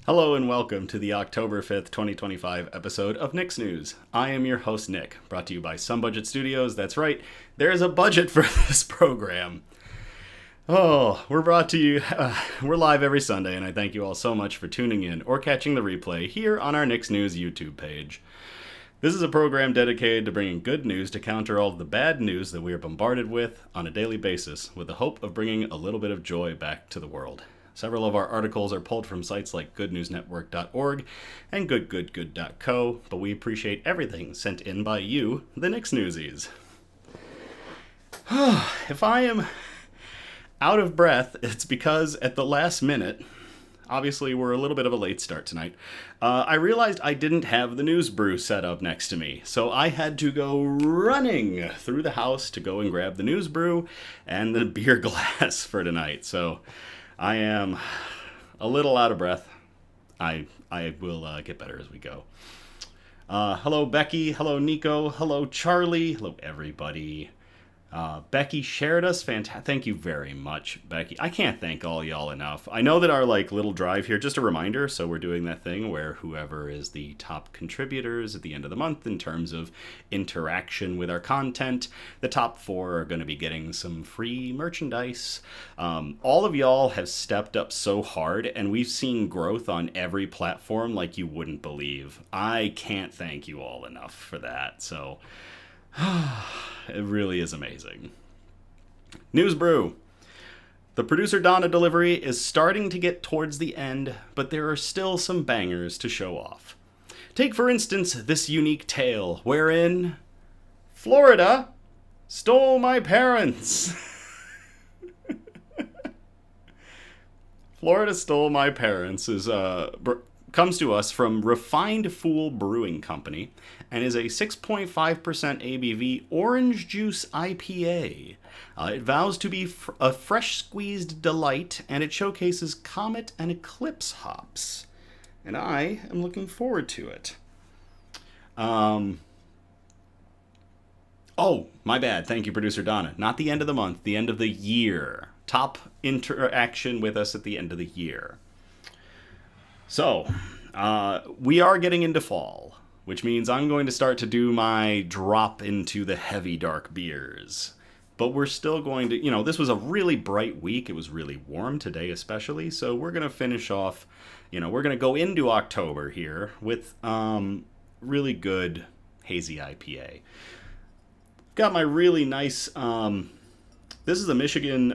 Hello and welcome to the October 5th, 2025 episode of Nick's News. I am your host, Nick, brought to you by Some Budget Studios. That's right, there is a budget for this program. Oh, we're brought to you, we're live every Sunday, and I thank you all so much for tuning in or catching the replay here on our Nick's News YouTube page. This is a program dedicated to bringing good news to counter all of the bad news that we are bombarded with on a daily basis, with the hope of bringing a little bit of joy back to the world. Several of our articles are pulled from sites like goodnewsnetwork.org and goodgoodgood.co, but we appreciate everything sent in by you, the Nick's Newsies. If I am out of breath, it's because at the last minute, obviously we're a little bit of a late start tonight, I realized I didn't have the news brew set up next to me, so I had to go running through the house to go and grab the news brew and the beer glass for tonight. So I am a little out of breath. I will get better as we go. Hello, Becky. Hello, Nico. Hello, Charlie. Hello, everybody. Becky shared us. Thank you very much, Becky. I can't thank all y'all enough. I know that our little drive here, just a reminder, so we're doing that thing where whoever is the top contributors at the end of the month in terms of interaction with our content, the top 4 are going to be getting some free merchandise. All of y'all have stepped up so hard, and we've seen growth on every platform like you wouldn't believe. I can't thank you all enough for that, so it really is amazing. News Brew. The Producer Donna delivery is starting to get towards the end, but there are still some bangers to show off. Take, for instance, this unique tale wherein Florida stole my parents. Florida stole my parents comes to us from Refined Fool Brewing Co. and is a 6.5% ABV Orange Juice IPA. It vows to be a fresh squeezed delight, and it showcases Comet and Eclipse hops. And I am looking forward to it. Oh, my bad. Thank you, Producer Donna. Not the end of the month, the end of the year. Top interaction with us at the end of the year. So, we are getting into fall, which means I'm going to start to do my drop into the heavy dark beers. But we're still going to, this was a really bright week. It was really warm today especially, so we're going to finish off, we're going to go into October here with really good hazy IPA. Got my really nice, this is a Michigan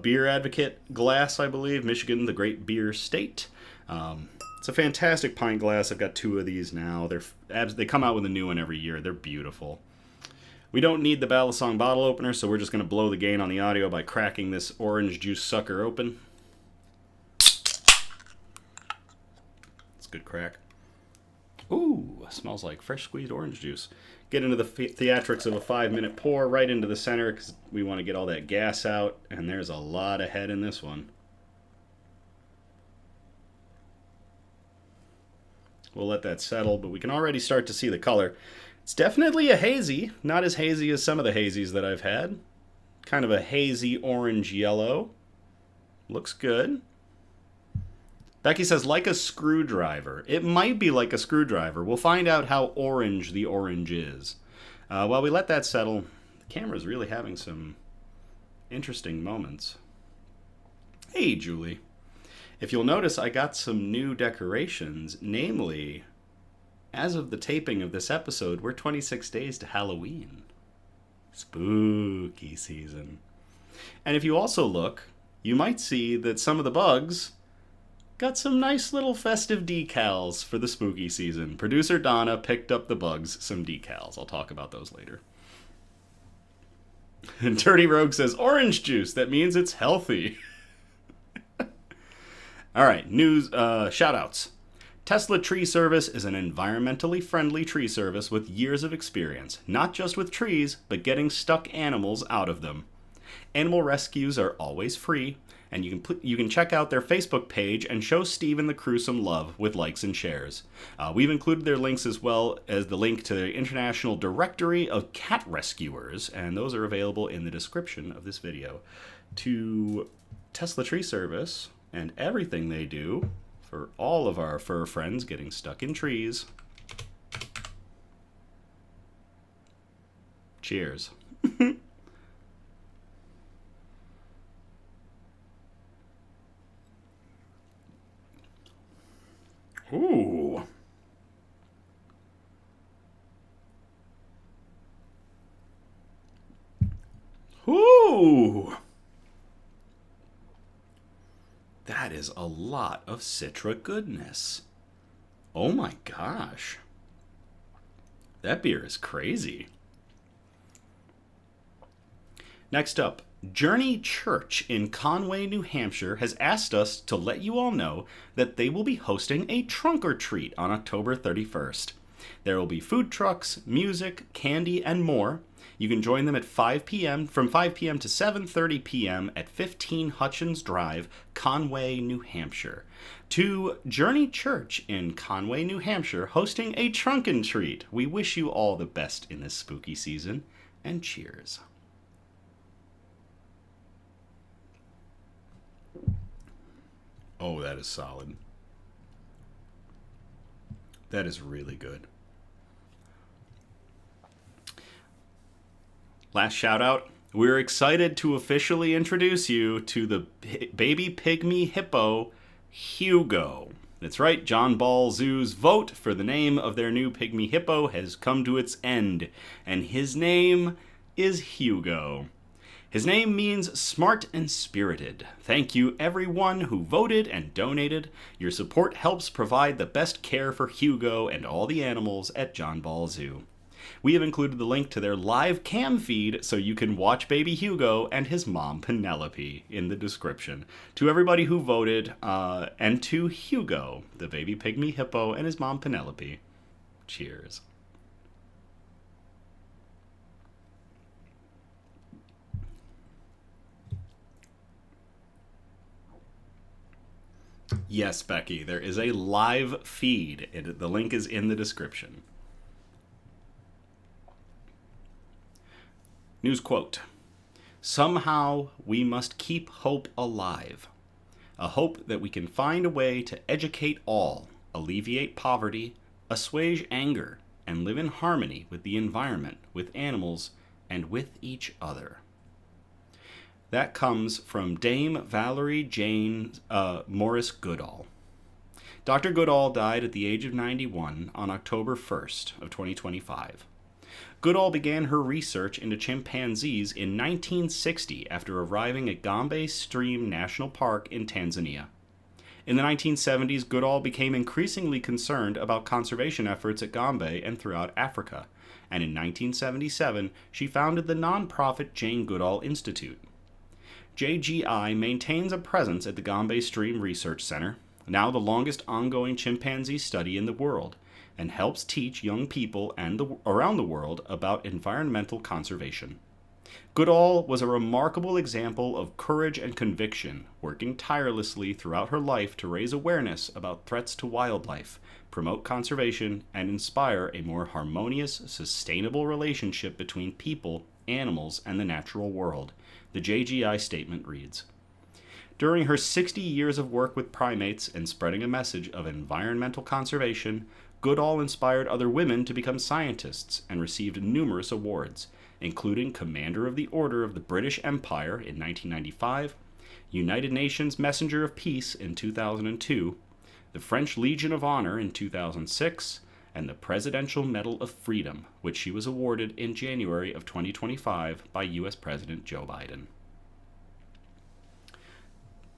Beer Advocate glass, I believe. Michigan, the great beer state. It's a fantastic pint glass. I've got 2 of these now. They come out with a new one every year. They're beautiful. We don't need the Balisong bottle opener, so we're just going to blow the gain on the audio by cracking this orange juice sucker open. It's a good crack. Ooh, smells like fresh squeezed orange juice. Get into the theatrics of a 5-minute pour right into the center because we want to get all that gas out, and there's a lot of head in this one. We'll let that settle, but we can already start to see the color. It's definitely a hazy, not as hazy as some of the hazies that I've had. Kind of a hazy orange yellow. Looks good. Becky says, like a screwdriver. It might be like a screwdriver. We'll find out how orange the orange is. While we let that settle, the camera's really having some interesting moments. Hey, Julie. If you'll notice, I got some new decorations, namely, as of the taping of this episode, we're 26 days to Halloween. Spooky season. And if you also look, you might see that some of the bugs got some nice little festive decals for the spooky season. Producer Donna picked up the bugs some decals. I'll talk about those later. And Dirty Rogue says, orange juice, that means it's healthy. All right, news, shout-outs. Tesla Tree Service is an environmentally friendly tree service with years of experience, not just with trees, but getting stuck animals out of them. Animal rescues are always free, and you can check out their Facebook page and show Steve and the crew some love with likes and shares. We've included their links as well as the link to the International Directory of Cat Rescuers, and those are available in the description of this video. To Tesla Tree Service and everything they do, for all of our fur friends getting stuck in trees. Cheers. Ooh. Ooh. That is a lot of Citra goodness. Oh my gosh. That beer is crazy. Next up, Journey Church in Conway, New Hampshire has asked us to let you all know that they will be hosting a trunk or treat on October 31st. There will be food trucks, music, candy, and more. You can join them at 5 p.m. from 5 p.m. to 7:30 p.m. at 15 Hutchins Drive, Conway, New Hampshire. To Journey Church in Conway, New Hampshire, hosting a trunk and treat. We wish you all the best in this spooky season, and cheers. Oh, that is solid. That is really good. Last shout out. We're excited to officially introduce you to the baby pygmy hippo, Hugo. That's right, John Ball Zoo's vote for the name of their new pygmy hippo has come to its end, and his name is Hugo. His name means smart and spirited. Thank you everyone who voted and donated. Your support helps provide the best care for Hugo and all the animals at John Ball Zoo. We have included the link to their live cam feed so you can watch baby Hugo and his mom Penelope in the description. To everybody who voted, and to Hugo, the baby pygmy hippo, and his mom Penelope, cheers. Yes, Becky, there is a live feed. The link is in the description. News quote. Somehow we must keep hope alive. A hope that we can find a way to educate all, alleviate poverty, assuage anger, and live in harmony with the environment, with animals, and with each other. That comes from Dame Valerie Jane Morris Goodall. Dr. Goodall died at the age of 91 on October 1st of 2025. Goodall began her research into chimpanzees in 1960 after arriving at Gombe Stream National Park in Tanzania. In the 1970s, Goodall became increasingly concerned about conservation efforts at Gombe and throughout Africa, and in 1977 she founded the nonprofit Jane Goodall Institute. JGI maintains a presence at the Gombe Stream Research Center, now the longest ongoing chimpanzee study in the world, and helps teach young people around the world about environmental conservation. Goodall was a remarkable example of courage and conviction, working tirelessly throughout her life to raise awareness about threats to wildlife, promote conservation, and inspire a more harmonious, sustainable relationship between people, animals, and the natural world. The JGI statement reads, "During her 60 years of work with primates and spreading a message of environmental conservation, Goodall inspired other women to become scientists and received numerous awards, including Commander of the Order of the British Empire in 1995, United Nations Messenger of Peace in 2002, the French Legion of Honor in 2006, and the Presidential Medal of Freedom, which she was awarded in January of 2025 by U.S. President Joe Biden."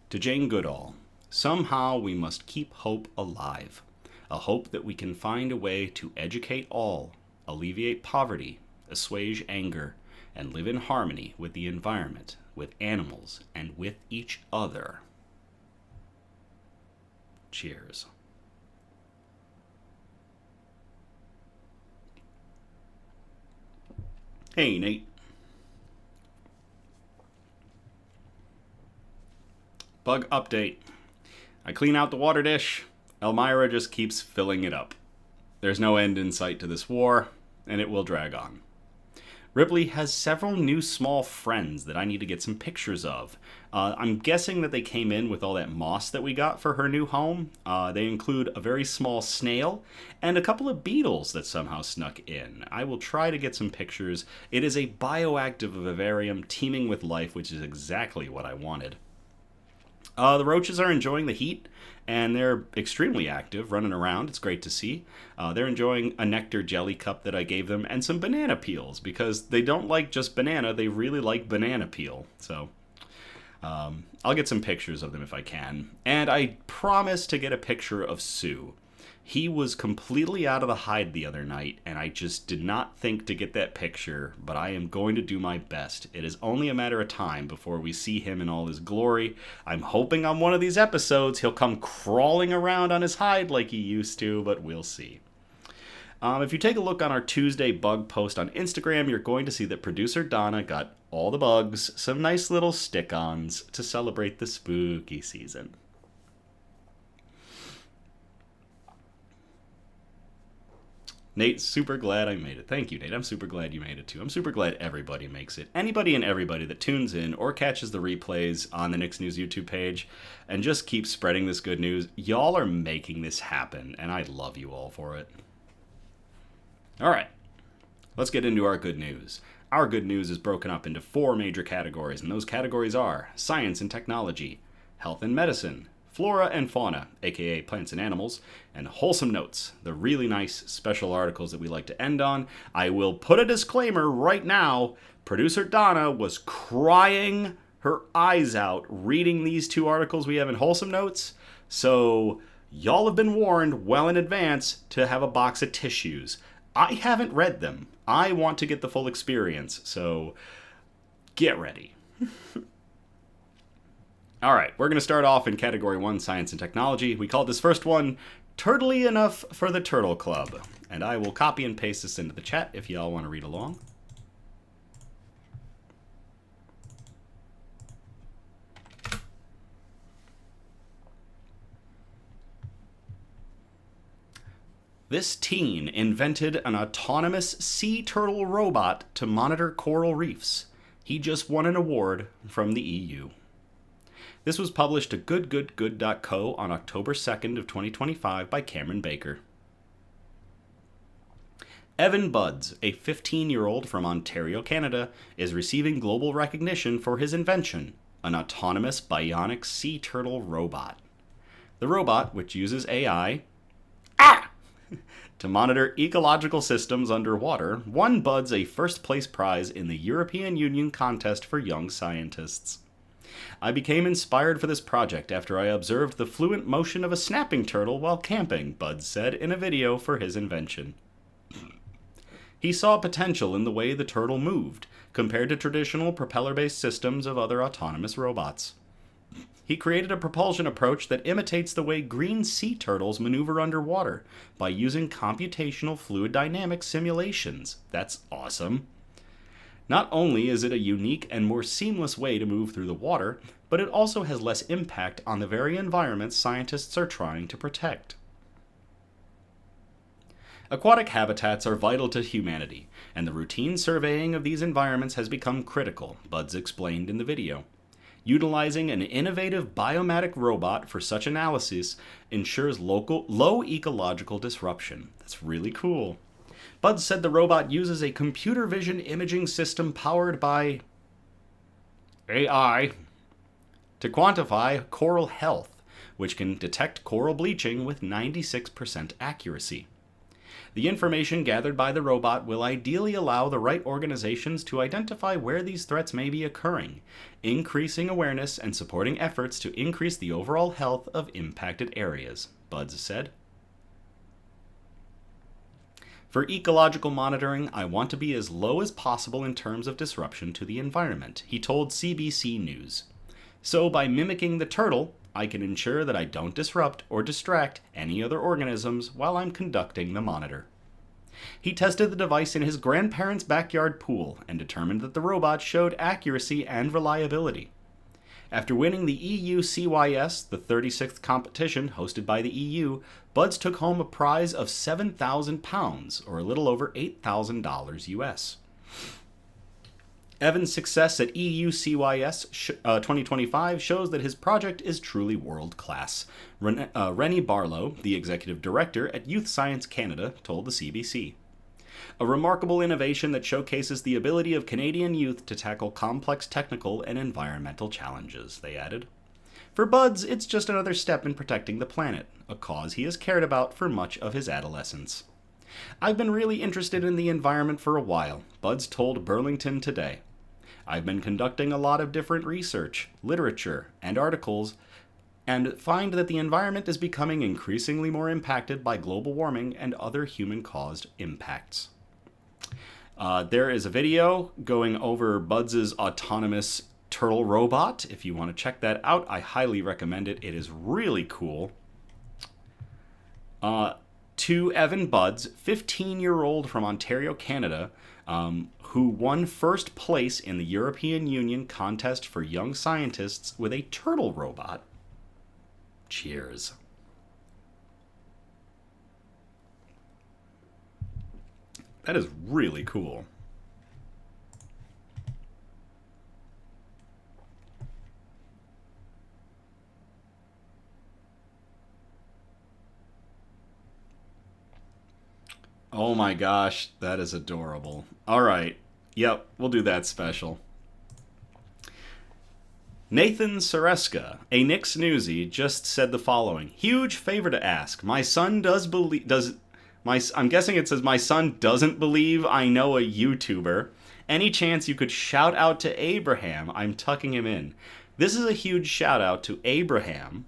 To Jane Goodall, somehow we must keep hope alive. A hope that we can find a way to educate all, alleviate poverty, assuage anger, and live in harmony with the environment, with animals, and with each other. Cheers. Hey, Nate. Bug update. I clean out the water dish. Elmira just keeps filling it up. There's no end in sight to this war, and it will drag on. Ripley has several new small friends that I need to get some pictures of. I'm guessing that they came in with all that moss that we got for her new home. They include a very small snail and a couple of beetles that somehow snuck in. I will try to get some pictures. It is a bioactive vivarium teeming with life, which is exactly what I wanted. The roaches are enjoying the heat, and they're extremely active, running around. It's great to see. They're enjoying a nectar jelly cup that I gave them, and some banana peels, because they don't like just banana, they really like banana peel. So I'll get some pictures of them if I can. And I promise to get a picture of Sue. He was completely out of the hide the other night, and I just did not think to get that picture, but I am going to do my best. It is only a matter of time before we see him in all his glory. I'm hoping on one of these episodes he'll come crawling around on his hide like he used to, but we'll see. If you take a look on our Tuesday bug post on Instagram, you're going to see that Producer Donna got all the bugs, some nice little stick-ons to celebrate the spooky season. Nate, super glad I made it. Thank you, Nate. I'm super glad you made it, too. I'm super glad everybody makes it. Anybody and everybody that tunes in or catches the replays on the Knicks News YouTube page and just keeps spreading this good news, y'all are making this happen, and I love you all for it. All right, let's get into our good news. Our good news is broken up into 4 major categories, and those categories are science and technology, health and medicine, flora and fauna, aka plants and animals, and wholesome notes, the really nice special articles that we like to end on. I will put a disclaimer right now. Producer Donna was crying her eyes out reading these 2 articles we have in wholesome notes, so y'all have been warned well in advance to have a box of tissues. I haven't read them. I want to get the full experience, so get ready. All right, we're going to start off in Category 1, Science and Technology. We called this first one, Turtly Enough for the Turtle Club. And I will copy and paste this into the chat if y'all want to read along. This teen invented an autonomous sea turtle robot to monitor coral reefs. He just won an award from the EU. This was published to goodgoodgood.co on October 2nd of 2025 by Cameron Baker. Evan Buds, a 15-year-old from Ontario, Canada, is receiving global recognition for his invention, an autonomous bionic sea turtle robot. The robot, which uses AI to monitor ecological systems underwater, won Buds a first-place prize in the European Union contest for young scientists. I became inspired for this project after I observed the fluent motion of a snapping turtle while camping, Buds said in a video for his invention. He saw potential in the way the turtle moved, compared to traditional propeller-based systems of other autonomous robots. He created a propulsion approach that imitates the way green sea turtles maneuver underwater by using computational fluid dynamics simulations. That's awesome. Not only is it a unique and more seamless way to move through the water, but it also has less impact on the very environments scientists are trying to protect. Aquatic habitats are vital to humanity, and the routine surveying of these environments has become critical, Buds explained in the video. Utilizing an innovative biomatic robot for such analysis ensures low ecological disruption. That's really cool. Buds said the robot uses a computer vision imaging system powered by AI to quantify coral health, which can detect coral bleaching with 96% accuracy. The information gathered by the robot will ideally allow the right organizations to identify where these threats may be occurring, increasing awareness and supporting efforts to increase the overall health of impacted areas, Buds said. For ecological monitoring, I want to be as low as possible in terms of disruption to the environment, he told CBC News. So by mimicking the turtle, I can ensure that I don't disrupt or distract any other organisms while I'm conducting the monitor. He tested the device in his grandparents' backyard pool and determined that the robot showed accuracy and reliability. After winning the EU CYS, the 36th competition hosted by the EU, Buds took home a prize of £7,000, or a little over $8,000 US. Evan's success at EUCYS 2025 shows that his project is truly world-class. Rennie Barlow, the executive director at Youth Science Canada, told the CBC. A remarkable innovation that showcases the ability of Canadian youth to tackle complex technical and environmental challenges, they added. For Buds, it's just another step in protecting the planet, a cause he has cared about for much of his adolescence. I've been really interested in the environment for a while, Buds told Burlington Today. I've been conducting a lot of different research, literature, and articles, and find that the environment is becoming increasingly more impacted by global warming and other human-caused impacts. There is a video going over Buds' autonomous turtle robot. If you want to check that out, I highly recommend it. It is really cool. To Evan Buds, 15-year-old from Ontario, Canada, who won first place in the European Union contest for young scientists with a turtle robot. Cheers. That is really cool. Oh my gosh, that is adorable. All right. Yep, we'll do that special. Nathan Sereska, a Knicks newsie, just said the following. Huge favor to ask. My son I'm guessing it says my son doesn't believe I know a YouTuber. Any chance you could shout out to Abraham? I'm tucking him in. This is a huge shout out to Abraham.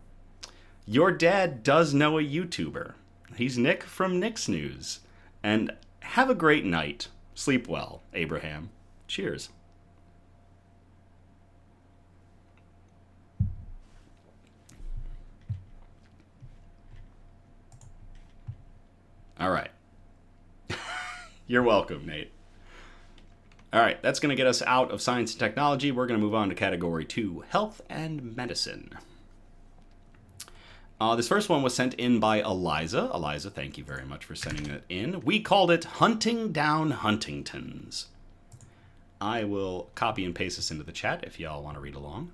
Your dad does know a YouTuber. He's Nick from Knicks News. And have a great night. Sleep well, Abraham. Cheers. All right. You're welcome, Nate. All right, that's going to get us out of science and technology. We're going to move on to category 2, health and medicine. This first one was sent in by Eliza. Eliza, thank you very much for sending it in. We called it Hunting Down Huntingtons. I will copy and paste this into the chat if y'all want to read along.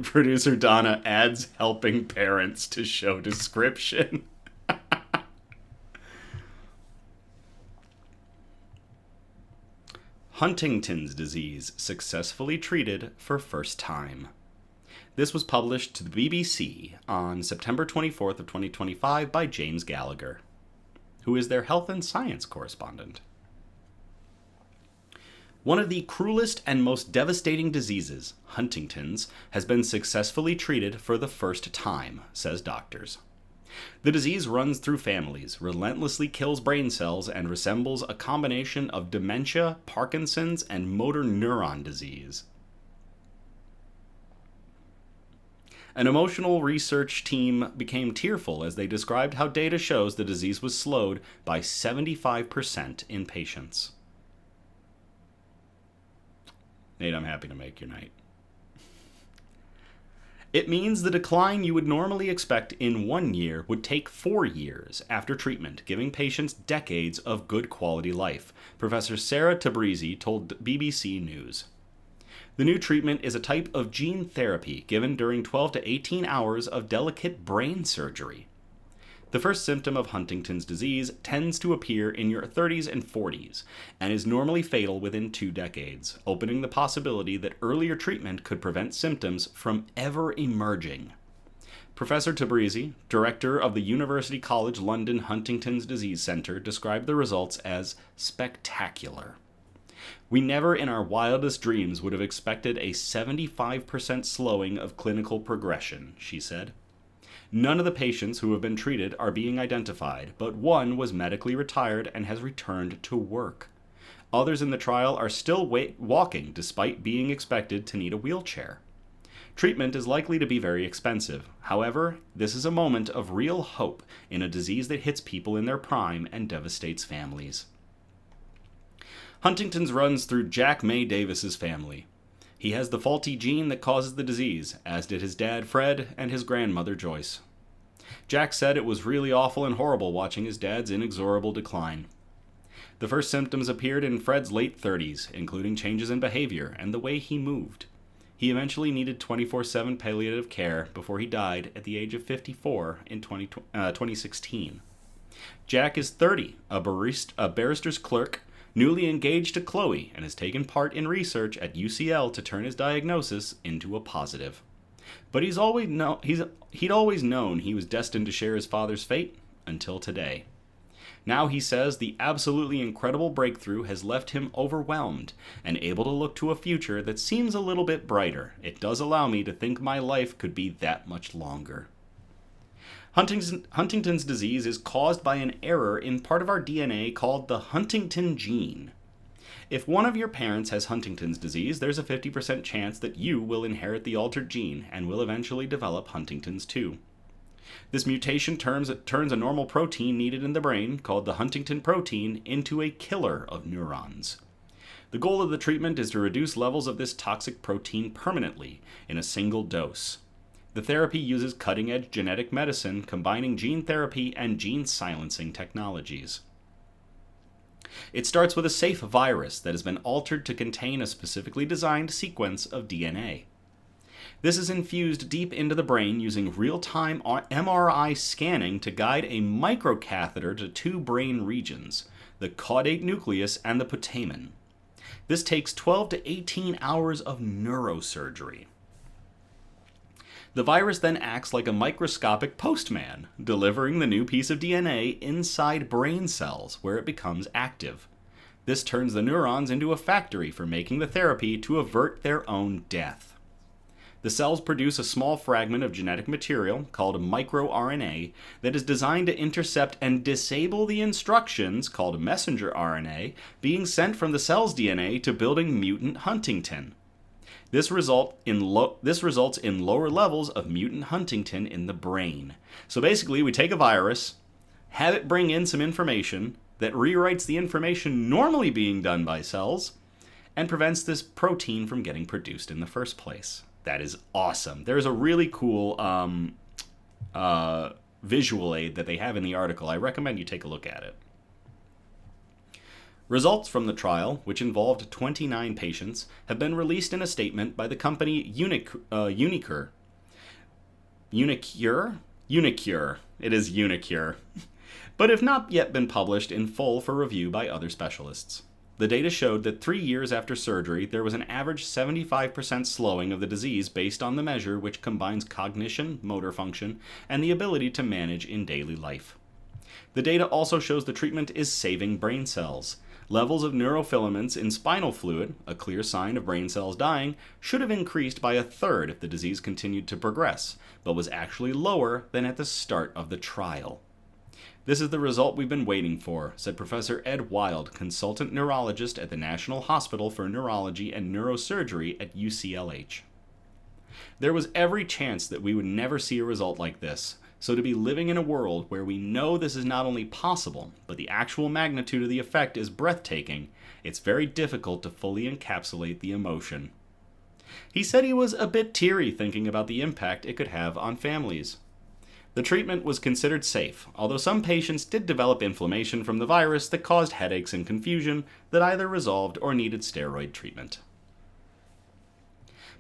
Producer Donna adds helping parents to show description. Huntington's disease successfully treated for first time. This was published to the BBC on September 24th of 2025 by James Gallagher, who is their health and science correspondent. One of the cruelest and most devastating diseases, Huntington's, has been successfully treated for the first time, says doctors. The disease runs through families, relentlessly kills brain cells, and resembles a combination of dementia, Parkinson's, and motor neuron disease. An emotional research team became tearful as they described how data shows the disease was slowed by 75% in patients. Nate, I'm happy to make your night. It means the decline you would normally expect in 1 year would take 4 years after treatment, giving patients decades of good quality life, Professor Sarah Tabrizi told BBC News. The new treatment is a type of gene therapy given during 12 to 18 hours of delicate brain surgery. The first symptom of Huntington's disease tends to appear in your 30s and 40s and is normally fatal within 2 decades, opening the possibility that earlier treatment could prevent symptoms from ever emerging. Professor Tabrizi, director of the University College London Huntington's Disease Centre, described the results as spectacular. We never in our wildest dreams would have expected a 75% slowing of clinical progression, she said. None of the patients who have been treated are being identified, but one was medically retired and has returned to work. Others in the trial are still walking despite being expected to need a wheelchair. Treatment is likely to be very expensive. However, this is a moment of real hope in a disease that hits people in their prime and devastates families. Huntington's runs through Jack May Davis's family. He has the faulty gene that causes the disease, as did his dad Fred and his grandmother Joyce. Jack said it was really awful and horrible watching his dad's inexorable decline. The first symptoms appeared in Fred's late 30s, including changes in behavior and the way he moved. He eventually needed 24/7 palliative care before he died at the age of 54 in 2016. Jack is 30, a barrister's clerk, newly engaged to Chloe, and has taken part in research at UCL to turn his diagnosis into a positive. But he'd always known he was destined to share his father's fate until today. Now he says the absolutely incredible breakthrough has left him overwhelmed and able to look to a future that seems a little bit brighter. It does allow me to think my life could be that much longer. Huntington's disease is caused by an error in part of our DNA called the Huntington gene. If one of your parents has Huntington's disease, there's a 50% chance that you will inherit the altered gene and will eventually develop Huntington's too. This mutation turns a normal protein needed in the brain, called the Huntington protein, into a killer of neurons. The goal of the treatment is to reduce levels of this toxic protein permanently in a single dose. The therapy uses cutting-edge genetic medicine, combining gene therapy and gene silencing technologies. It starts with a safe virus that has been altered to contain a specifically designed sequence of DNA. This is infused deep into the brain using real-time MRI scanning to guide a microcatheter to two brain regions, the caudate nucleus and the putamen. This takes 12 to 18 hours of neurosurgery. The virus then acts like a microscopic postman, delivering the new piece of DNA inside brain cells where it becomes active. This turns the neurons into a factory for making the therapy to avert their own death. The cells produce a small fragment of genetic material called microRNA that is designed to intercept and disable the instructions called messenger RNA being sent from the cell's DNA to building mutant Huntington. This results in lower levels of mutant Huntington in the brain. So basically, we take a virus, have it bring in some information that rewrites the information normally being done by cells, and prevents this protein from getting produced in the first place. That is awesome. There's a really cool visual aid that they have in the article. I recommend you take a look at it. Results from the trial, which involved 29 patients, have been released in a statement by the company Unicure. Unicure. It is Unicure. But have not yet been published in full for review by other specialists. The data showed that 3 years after surgery, there was an average 75% slowing of the disease based on the measure which combines cognition, motor function, and the ability to manage in daily life. The data also shows the treatment is saving brain cells. Levels of neurofilaments in spinal fluid, a clear sign of brain cells dying, should have increased by 1/3 if the disease continued to progress, but was actually lower than at the start of the trial. This is the result we've been waiting for, said Professor Ed Wild, consultant neurologist at the National Hospital for Neurology and Neurosurgery at UCLH. There was every chance that we would never see a result like this, so to be living in a world where we know this is not only possible, but the actual magnitude of the effect is breathtaking, it's very difficult to fully encapsulate the emotion. He said he was a bit teary thinking about the impact it could have on families. The treatment was considered safe, although some patients did develop inflammation from the virus that caused headaches and confusion that either resolved or needed steroid treatment.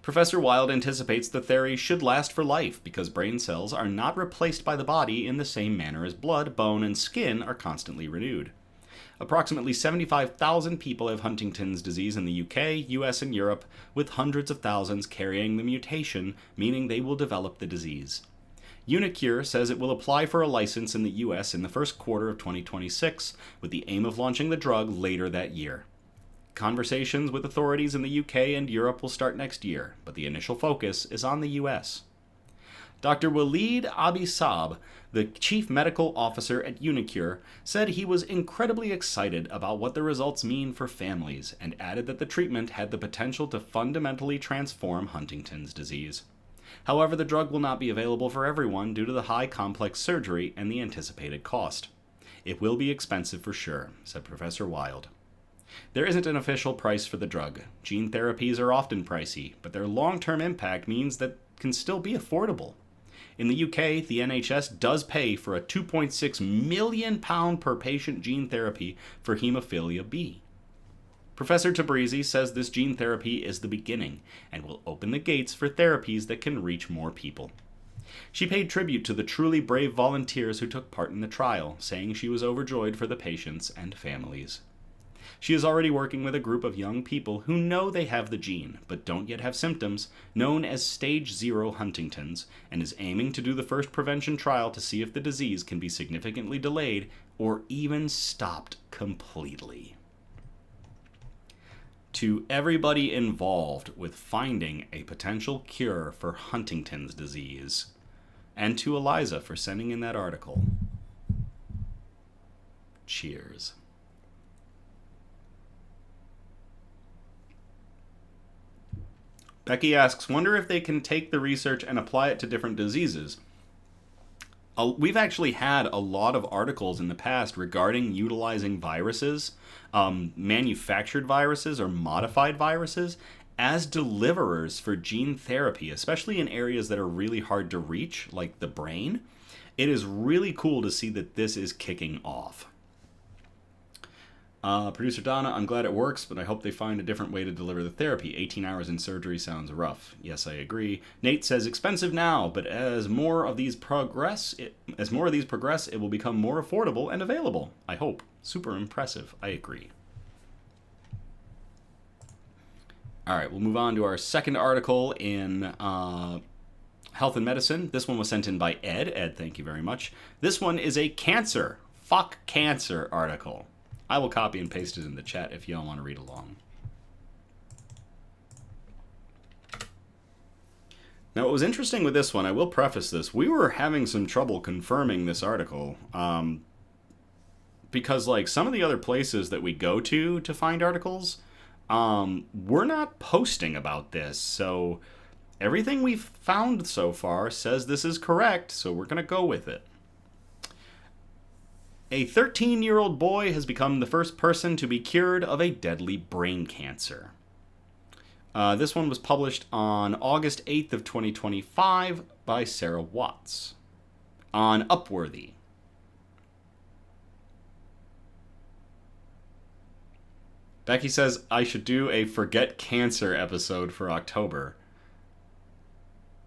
Professor Wild anticipates the therapy should last for life because brain cells are not replaced by the body in the same manner as blood, bone, and skin are constantly renewed. Approximately 75,000 people have Huntington's disease in the UK, US, and Europe, with hundreds of thousands carrying the mutation, meaning they will develop the disease. Unicure says it will apply for a license in the US in the first quarter of 2026, with the aim of launching the drug later that year. Conversations with authorities in the UK and Europe will start next year, but the initial focus is on the US. Dr. Waleed Abisab, the chief medical officer at Unicure, said he was incredibly excited about what the results mean for families and added that the treatment had the potential to fundamentally transform Huntington's disease. However, the drug will not be available for everyone due to the high complex surgery and the anticipated cost. It will be expensive for sure, said Professor Wild. There isn't an official price for the drug. Gene therapies are often pricey, but their long-term impact means that can still be affordable. In the UK, the NHS does pay for a £2.6 million per patient gene therapy for haemophilia B. Professor Tabrizi says this gene therapy is the beginning and will open the gates for therapies that can reach more people. She paid tribute to the truly brave volunteers who took part in the trial, saying she was overjoyed for the patients and families. She is already working with a group of young people who know they have the gene, but don't yet have symptoms, known as Stage 0 Huntington's, and is aiming to do the first prevention trial to see if the disease can be significantly delayed or even stopped completely. To everybody involved with finding a potential cure for Huntington's disease, and to Eliza for sending in that article, cheers. Becky asks, wonder if they can take the research and apply it to different diseases. We've actually had a lot of articles in the past regarding utilizing viruses, manufactured viruses or modified viruses, as deliverers for gene therapy, especially in areas that are really hard to reach, like the brain. It is really cool to see that this is kicking off. Producer Donna, I'm glad it works, but I hope they find a different way to deliver the therapy. 18 hours in surgery sounds rough. Yes, I agree. Nate says expensive now, but as more of these progress, it will become more affordable and available. I hope. Super impressive. I agree. All right, we'll move on to our second article in Health and Medicine. This one was sent in by Ed. Ed, thank you very much. This one is a cancer, fuck cancer article. I will copy and paste it in the chat if y'all want to read along. Now, what was interesting with this one, I will preface this, we were having some trouble confirming this article, because, like, some of the other places that we go to find articles, we're not posting about this, so everything we've found so far says this is correct, so we're going to go with it. A 13-year-old boy has become the first person to be cured of a deadly brain cancer. This one was published on August 8th of 2025 by Sarah Watts on Upworthy. Becky says I should do a Forget Cancer episode for October.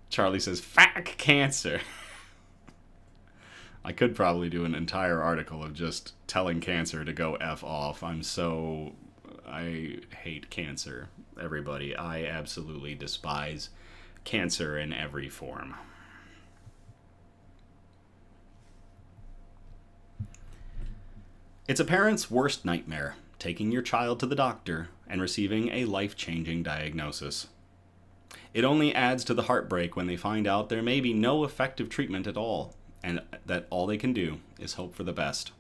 Charlie says, fuck cancer. I could probably do an entire article of just telling cancer to go F off. I hate cancer, everybody. I absolutely despise cancer in every form. It's a parent's worst nightmare, taking your child to the doctor and receiving a life-changing diagnosis. It only adds to the heartbreak when they find out there may be no effective treatment at all, and that all they can do is hope for the best.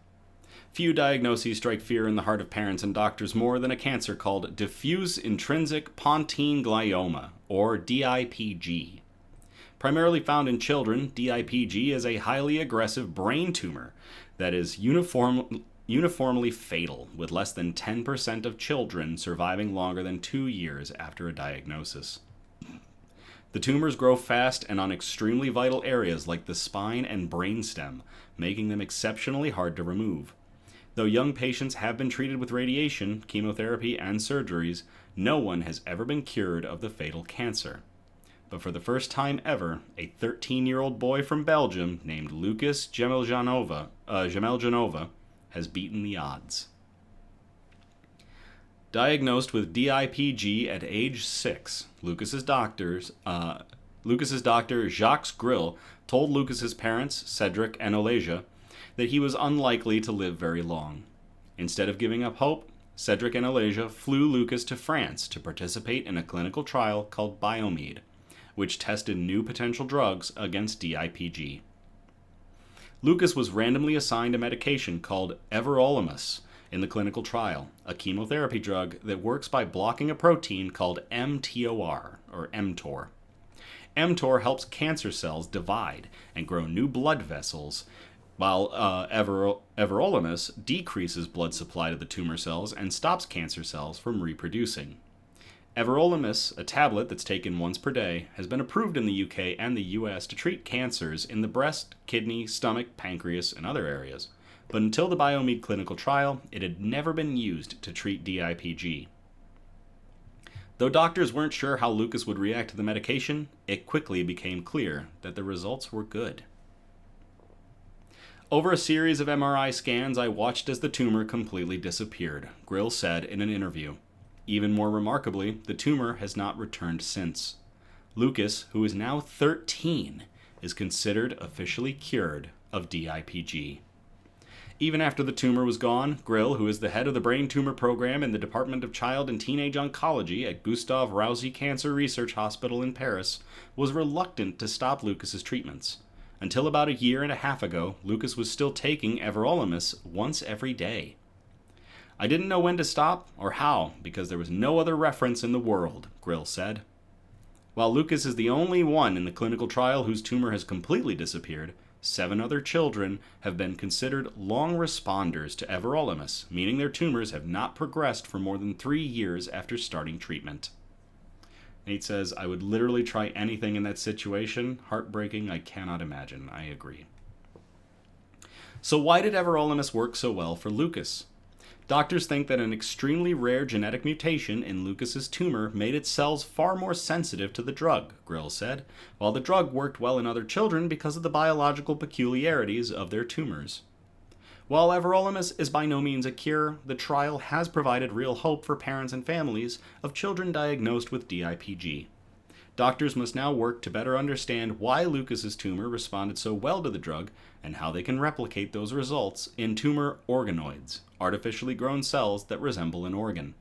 Few diagnoses strike fear in the heart of parents and doctors more than a cancer called diffuse intrinsic pontine glioma, or DIPG. Primarily found in children, DIPG is a highly aggressive brain tumor that is uniformly fatal, with less than 10% of children surviving longer than 2 years after a diagnosis. The tumors grow fast and on extremely vital areas like the spine and brainstem, making them exceptionally hard to remove. Though young patients have been treated with radiation, chemotherapy, and surgeries, no one has ever been cured of the fatal cancer. But for the first time ever, a 13-year-old boy from Belgium named Lucas Gemeljanova has beaten the odds. Diagnosed with DIPG at age 6, Lucas's doctor, Jacques Grill, told Lucas's parents, Cedric and Olasia, that he was unlikely to live very long. Instead of giving up hope, Cedric and Olasia flew Lucas to France to participate in a clinical trial called Biomed, which tested new potential drugs against DIPG. Lucas was randomly assigned a medication called everolimus in the clinical trial, a chemotherapy drug that works by blocking a protein called mTOR, or mTOR. mTOR helps cancer cells divide and grow new blood vessels, while everolimus decreases blood supply to the tumor cells and stops cancer cells from reproducing. Everolimus, a tablet that's taken once per day, has been approved in the UK and the US to treat cancers in the breast, kidney, stomach, pancreas, and other areas. But until the Biomed clinical trial, it had never been used to treat DIPG. Though doctors weren't sure how Lucas would react to the medication, it quickly became clear that the results were good. Over a series of MRI scans, I watched as the tumor completely disappeared, Grill said in an interview. Even more remarkably, the tumor has not returned since. Lucas, who is now 13, is considered officially cured of DIPG. Even after the tumor was gone, Grill, who is the head of the brain tumor program in the Department of Child and Teenage Oncology at Gustave Roussy Cancer Research Hospital in Paris, was reluctant to stop Lucas's treatments. Until about a year and a half ago, Lucas was still taking everolimus once every day. I didn't know when to stop or how because there was no other reference in the world, Grill said. While Lucas is the only one in the clinical trial whose tumor has completely disappeared, 7 other children have been considered long responders to everolimus, meaning their tumors have not progressed for more than 3 years after starting treatment. Nate says, I would literally try anything in that situation. Heartbreaking, I cannot imagine. I agree. So why did everolimus work so well for Lucas? Doctors think that an extremely rare genetic mutation in Lucas's tumor made its cells far more sensitive to the drug, Grill said, while the drug worked well in other children because of the biological peculiarities of their tumors. While everolimus is by no means a cure, the trial has provided real hope for parents and families of children diagnosed with DIPG. Doctors must now work to better understand why Lucas's tumor responded so well to the drug and how they can replicate those results in tumor organoids, artificially grown cells that resemble an organ.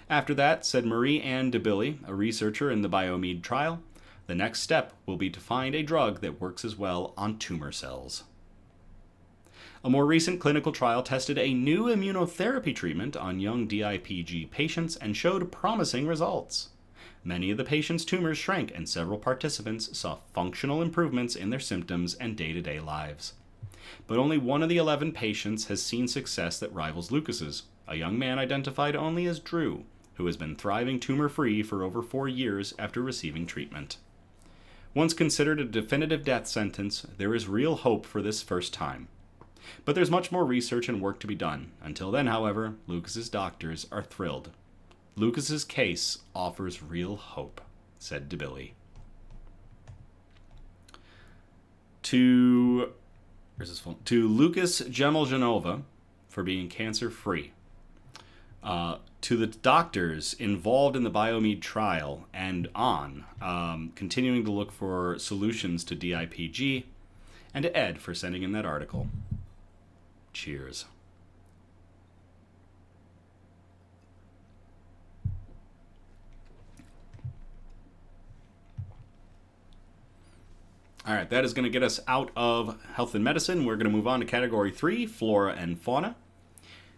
After that, said Marie-Anne de Billy, a researcher in the Biomed trial, the next step will be to find a drug that works as well on tumor cells. A more recent clinical trial tested a new immunotherapy treatment on young DIPG patients and showed promising results. Many of the patients' tumors shrank, and several participants saw functional improvements in their symptoms and day-to-day lives. But only one of the 11 patients has seen success that rivals Lucas's, a young man identified only as Drew, who has been thriving tumor-free for over 4 years after receiving treatment. Once considered a definitive death sentence, there is real hope for this first time. But there's much more research and work to be done. Until then, however, Lucas's doctors are thrilled. Lucas's case offers real hope, said DeBilly. To Lucas Gemeljanova for being cancer-free. To the doctors involved in the Biomed trial and continuing to look for solutions to DIPG, and to Ed for sending in that article. Cheers. All right, that is going to get us out of health and medicine. We're going to move on to category 3, flora and fauna.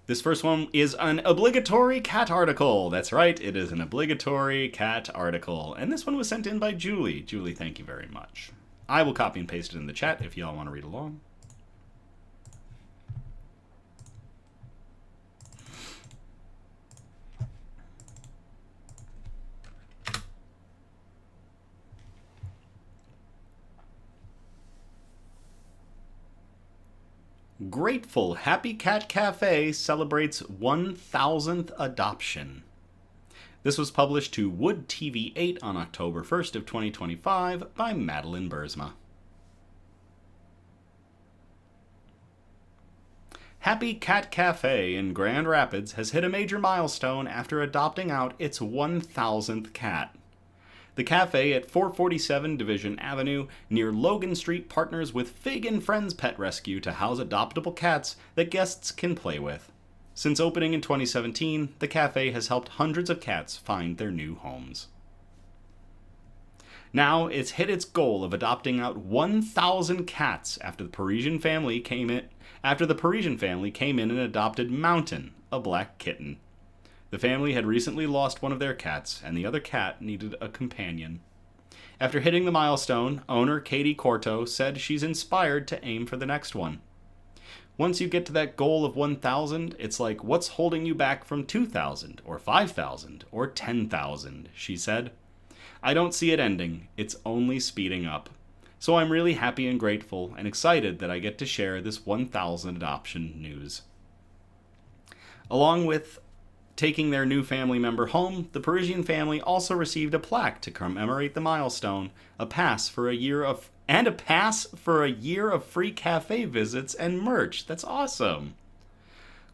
This first one is an obligatory cat article. That's right, it is an obligatory cat article. And this one was sent in by Julie. Julie, thank you very much. I will copy and paste it in the chat if y'all want to read along. Grateful Happy Cat Cafe celebrates 1,000th adoption. This was published to Wood TV 8 on October 1st of 2025 by Madeline Bursma. Happy Cat Cafe in Grand Rapids has hit a major milestone after adopting out its 1,000th cat. The cafe at 447 Division Avenue near Logan Street partners with Fig and Friends Pet Rescue to house adoptable cats that guests can play with. Since opening in 2017, the cafe has helped hundreds of cats find their new homes. Now it's hit its goal of adopting out 1,000 cats after the Parisian family came in and adopted Mountain, a black kitten. The family had recently lost one of their cats, and the other cat needed a companion. After hitting the milestone, owner Katie Corto said she's inspired to aim for the next one. Once you get to that goal of 1,000, it's like, what's holding you back from 2,000 or 5,000 or 10,000, she said. I don't see it ending, it's only speeding up. So I'm really happy and grateful and excited that I get to share this 1,000 adoption news. Along with taking their new family member home, the Parisian family also received a plaque to commemorate the milestone, a pass for a year of free cafe visits and merch. That's awesome.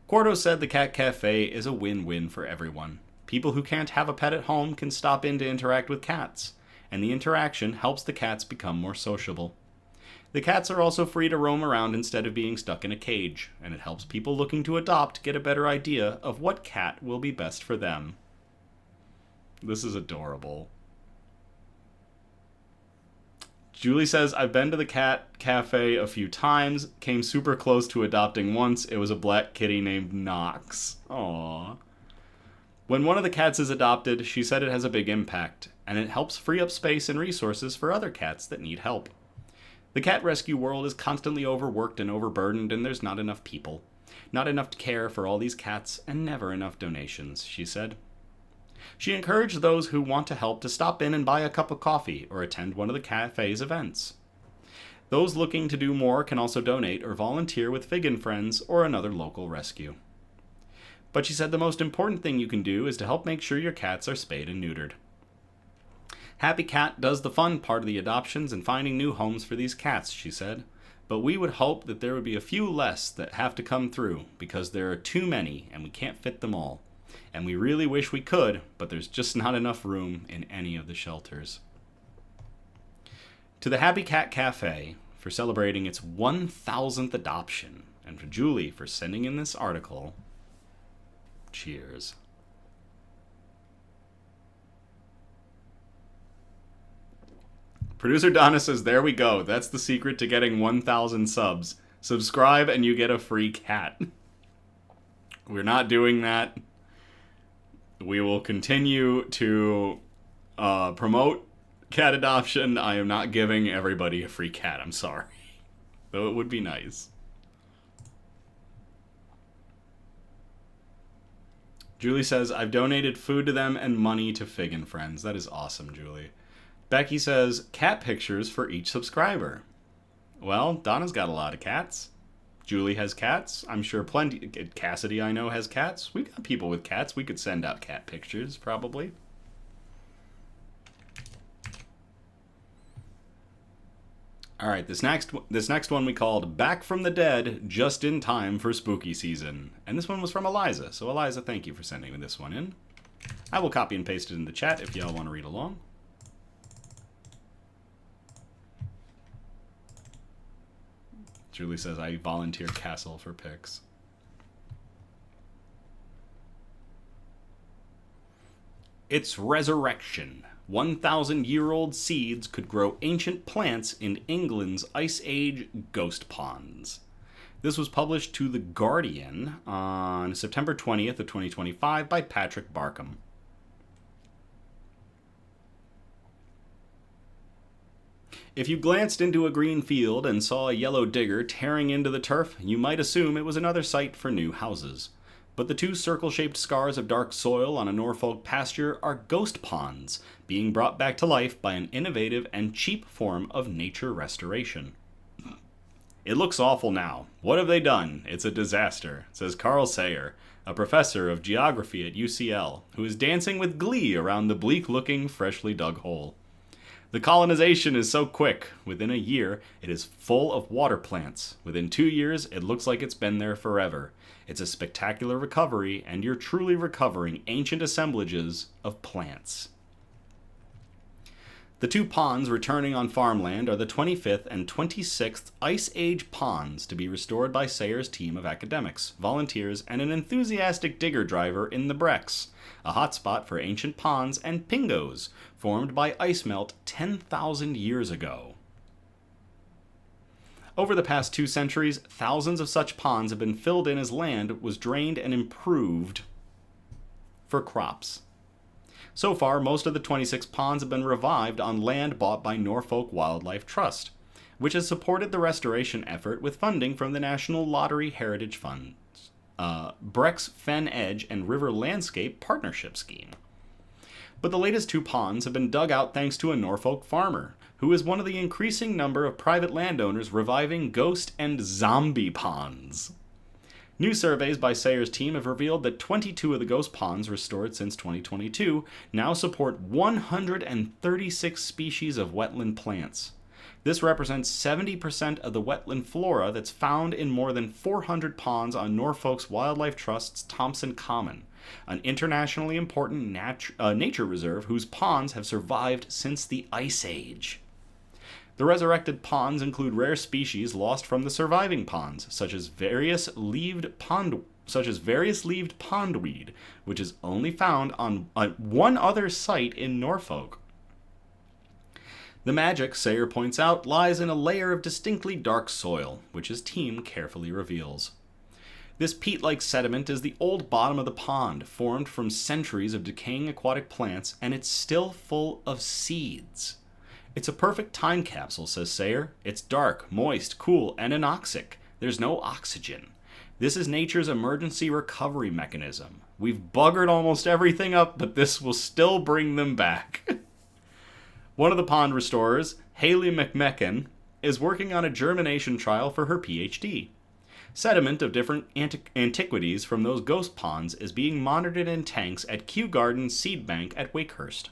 Quarto said the Cat Cafe is a win-win for everyone. People who can't have a pet at home can stop in to interact with cats, and the interaction helps the cats become more sociable. The cats are also free to roam around instead of being stuck in a cage, and it helps people looking to adopt get a better idea of what cat will be best for them. This is adorable. Julie says, I've been to the Cat Cafe a few times, came super close to adopting once. It was a black kitty named Knox. Aww. When one of the cats is adopted, she said it has a big impact, and it helps free up space and resources for other cats that need help. The cat rescue world is constantly overworked and overburdened, and there's not enough people. Not enough care for all these cats, and never enough donations, she said. She encouraged those who want to help to stop in and buy a cup of coffee or attend one of the cafe's events. Those looking to do more can also donate or volunteer with Fig and Friends or another local rescue. But she said the most important thing you can do is to help make sure your cats are spayed and neutered. Happy Cat does the fun part of the adoptions and finding new homes for these cats, she said. But we would hope that there would be a few less that have to come through because there are too many and we can't fit them all. And we really wish we could, but there's just not enough room in any of the shelters. To the Happy Cat Cafe for celebrating its 1,000th adoption, and for Julie for sending in this article, cheers. Producer Donna says, there we go. That's the secret to getting 1,000 subs. Subscribe and you get a free cat. We're not doing that. We will continue to promote cat adoption. I am not giving everybody a free cat. I'm sorry. Though it would be nice. Julie says, I've donated food to them and money to Fig and Friends. That is awesome, Julie. Becky says, cat pictures for each subscriber. Well, Donna's got a lot of cats. Julie has cats. I'm sure plenty. Cassidy, I know, has cats. We got people with cats. We could send out cat pictures, probably. All right, this next one we called Back from the Dead, just in time for spooky season. And this one was from Eliza. So Eliza, thank you for sending me this one in. I will copy and paste it in the chat if y'all want to read along. Julie says, I volunteer Castle for pics. It's resurrection. 1,000-year-old seeds could grow ancient plants in England's Ice Age ghost ponds. This was published to The Guardian on September 20th of 2025 by Patrick Barkham. If you glanced into a green field and saw a yellow digger tearing into the turf, you might assume it was another site for new houses. But the two circle-shaped scars of dark soil on a Norfolk pasture are ghost ponds, being brought back to life by an innovative and cheap form of nature restoration. It looks awful now. What have they done? It's a disaster, says Carl Sayer, a professor of geography at UCL, who is dancing with glee around the bleak-looking, freshly dug hole. The colonization is so quick. Within a year, it is full of water plants. Within 2 years, it looks like it's been there forever. It's a spectacular recovery, and you're truly recovering ancient assemblages of plants. The two ponds returning on farmland are the 25th and 26th Ice Age ponds to be restored by Sayer's team of academics, volunteers, and an enthusiastic digger driver in the Brex, a hotspot for ancient ponds and pingos, formed by ice melt 10,000 years ago. Over the past 2 centuries, thousands of such ponds have been filled in as land was drained and improved for crops. So far, most of the 26 ponds have been revived on land bought by Norfolk Wildlife Trust. which has supported the restoration effort with funding from the National Lottery Heritage Funds, Breck's Fen Edge and River Landscape Partnership Scheme. But the latest two ponds have been dug out thanks to a Norfolk farmer, who is one of the increasing number of private landowners reviving ghost and zombie ponds. New surveys by Sayer's team have revealed that 22 of the ghost ponds restored since 2022 now support 136 species of wetland plants. This represents 70% of the wetland flora that's found in more than 400 ponds on Norfolk's Wildlife Trust's Thompson Common, an internationally important nature reserve whose ponds have survived since the Ice Age. The resurrected ponds include rare species lost from the surviving ponds, such as various leaved pondweed, which is only found on one other site in Norfolk. The magic, Sayer points out, lies in a layer of distinctly dark soil, which his team carefully reveals. This peat-like sediment is the old bottom of the pond, formed from centuries of decaying aquatic plants, and it's still full of seeds. It's a perfect time capsule, says Sayer. It's dark, moist, cool, and anoxic. There's no oxygen. This is nature's emergency recovery mechanism. We've buggered almost everything up, but this will still bring them back. One of the pond restorers, Haley McMecken, is working on a germination trial for her PhD. Sediment of different antiquities from those ghost ponds is being monitored in tanks at Kew Garden Seed Bank at Wakehurst.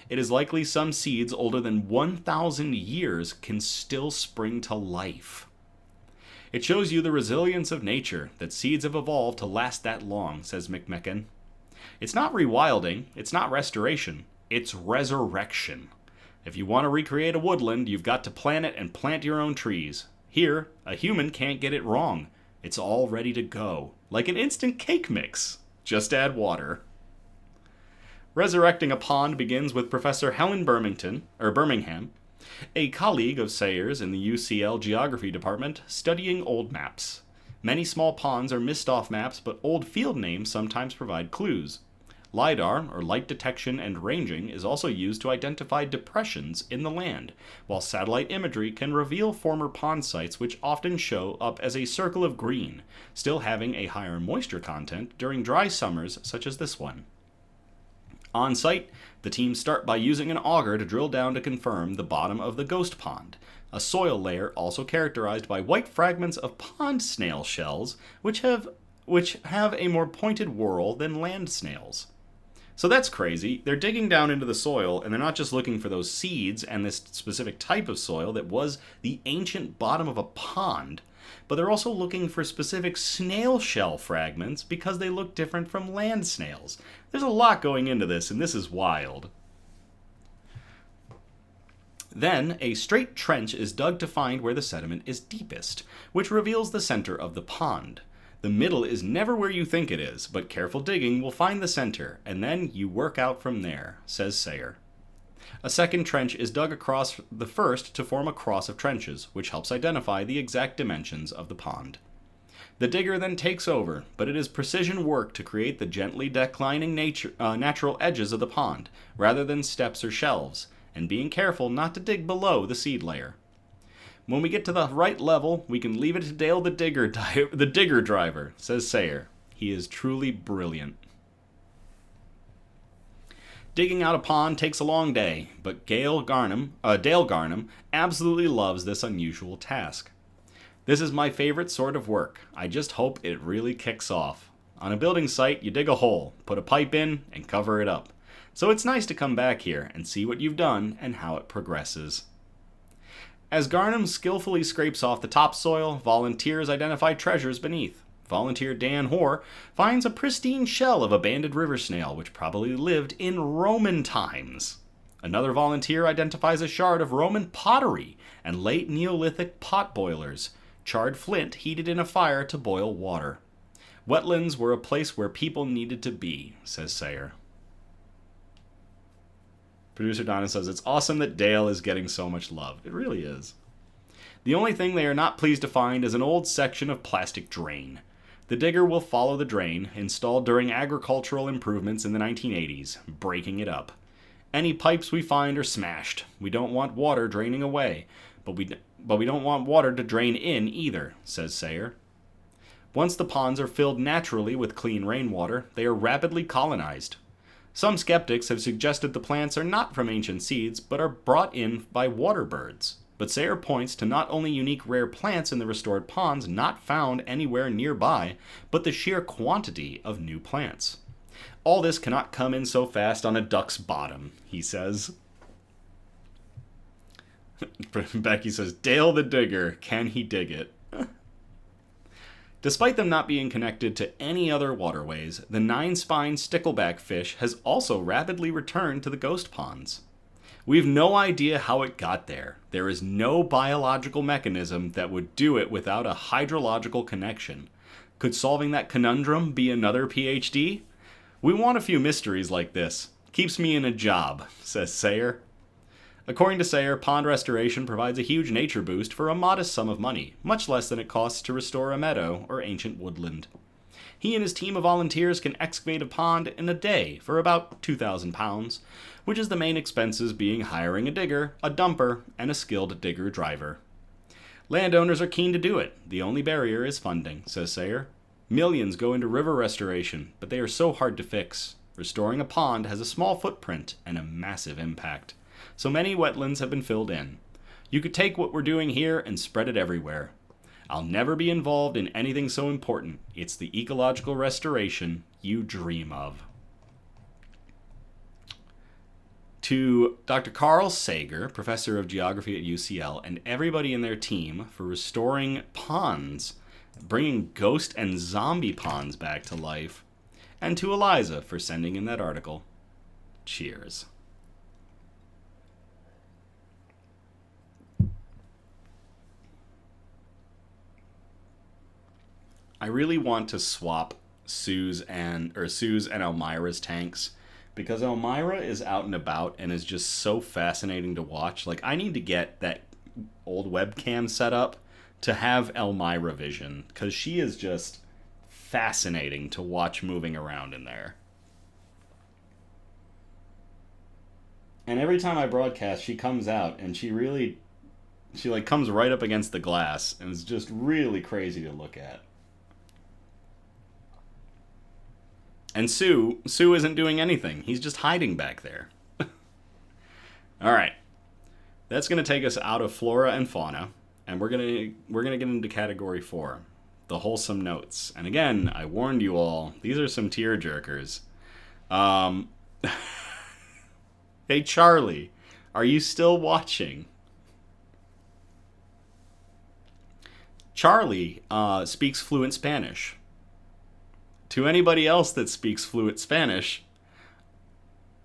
It is likely some seeds older than 1,000 years can still spring to life. It shows you the resilience of nature, that seeds have evolved to last that long, says McMecken. It's not rewilding, it's not restoration, it's resurrection. If you want to recreate a woodland, you've got to plant it and plant your own trees. Here, a human can't get it wrong. It's all ready to go, like an instant cake mix. Just add water. Resurrecting a pond begins with Professor Helen Birmingham, a colleague of Sayer's in the UCL Geography Department, studying old maps. Many small ponds are missed off maps, but old field names sometimes provide clues. LIDAR, or light detection and ranging, is also used to identify depressions in the land, while satellite imagery can reveal former pond sites which often show up as a circle of green, still having a higher moisture content during dry summers such as this one. On site, the team start by using an auger to drill down to confirm the bottom of the ghost pond, a soil layer also characterized by white fragments of pond snail shells, which have a more pointed whorl than land snails. So that's crazy. They're digging down into the soil, and they're not just looking for those seeds and this specific type of soil that was the ancient bottom of a pond, but they're also looking for specific snail shell fragments because they look different from land snails. There's a lot going into this, and this is wild. Then, a straight trench is dug to find where the sediment is deepest, which reveals the center of the pond. The middle is never where you think it is, but careful digging will find the center, and then you work out from there, says Sayer. A second trench is dug across the first to form a cross of trenches, which helps identify the exact dimensions of the pond. The digger then takes over, but it is precision work to create the gently declining natural edges of the pond, rather than steps or shelves, and being careful not to dig below the seed layer. When we get to the right level, we can leave it to Dale the digger driver, says Sayer. He is truly brilliant. Digging out a pond takes a long day, but Dale Garnham absolutely loves this unusual task. This is my favorite sort of work. I just hope it really kicks off. On a building site, you dig a hole, put a pipe in, and cover it up. So it's nice to come back here and see what you've done and how it progresses. As Garnham skillfully scrapes off the topsoil, volunteers identify treasures beneath. Volunteer Dan Hoare finds a pristine shell of a banded river snail which probably lived in Roman times. Another volunteer identifies a shard of Roman pottery and late Neolithic pot boilers, charred flint heated in a fire to boil water. Wetlands were a place where people needed to be, says Sayer. Producer Donna says, it's awesome that Dale is getting so much love. It really is. The only thing they are not pleased to find is an old section of plastic drain. The digger will follow the drain, installed during agricultural improvements in the 1980s, breaking it up. Any pipes we find are smashed. We don't want water draining away, but But we don't want water to drain in either, says Sayer. Once the ponds are filled naturally with clean rainwater, they are rapidly colonized. Some skeptics have suggested the plants are not from ancient seeds, but are brought in by water birds. But Sayer points to not only unique rare plants in the restored ponds not found anywhere nearby, but the sheer quantity of new plants. All this cannot come in so fast on a duck's bottom, he says. Becky says, Dale the Digger, can he dig it? Despite them not being connected to any other waterways, the nine-spined stickleback fish has also rapidly returned to the ghost ponds. We've no idea how it got there. There is no biological mechanism that would do it without a hydrological connection. Could solving that conundrum be another PhD? We want a few mysteries like this. Keeps me in a job, says Sayer. According to Sayer, pond restoration provides a huge nature boost for a modest sum of money, much less than it costs to restore a meadow or ancient woodland. He and his team of volunteers can excavate a pond in a day for about £2,000, which is the main expenses being hiring a digger, a dumper, and a skilled digger driver. Landowners are keen to do it. The only barrier is funding, says Sayer. Millions go into river restoration, but they are so hard to fix. Restoring a pond has a small footprint and a massive impact. So many wetlands have been filled in. You could take what we're doing here and spread it everywhere. I'll never be involved in anything so important. It's the ecological restoration you dream of. To Dr. Carl Sager, professor of geography at UCL, and everybody in their team for restoring ponds, bringing ghost and zombie ponds back to life, and to Eliza for sending in that article. Cheers. I really want to swap Sue's and Elmira's tanks, because Elmira is out and about and is just so fascinating to watch. Like, I need to get that old webcam set up to have Elmira vision, because she is just fascinating to watch moving around in there. And every time I broadcast, she comes out and she comes right up against the glass, and it's just really crazy to look at. And Sue isn't doing anything. He's just hiding back there. All right. That's going to take us out of flora and fauna, and we're going to get into category 4, the wholesome notes. And again, I warned you all, these are some tear jerkers. Hey Charlie, are you still watching? Charlie speaks fluent Spanish. To anybody else that speaks fluent Spanish,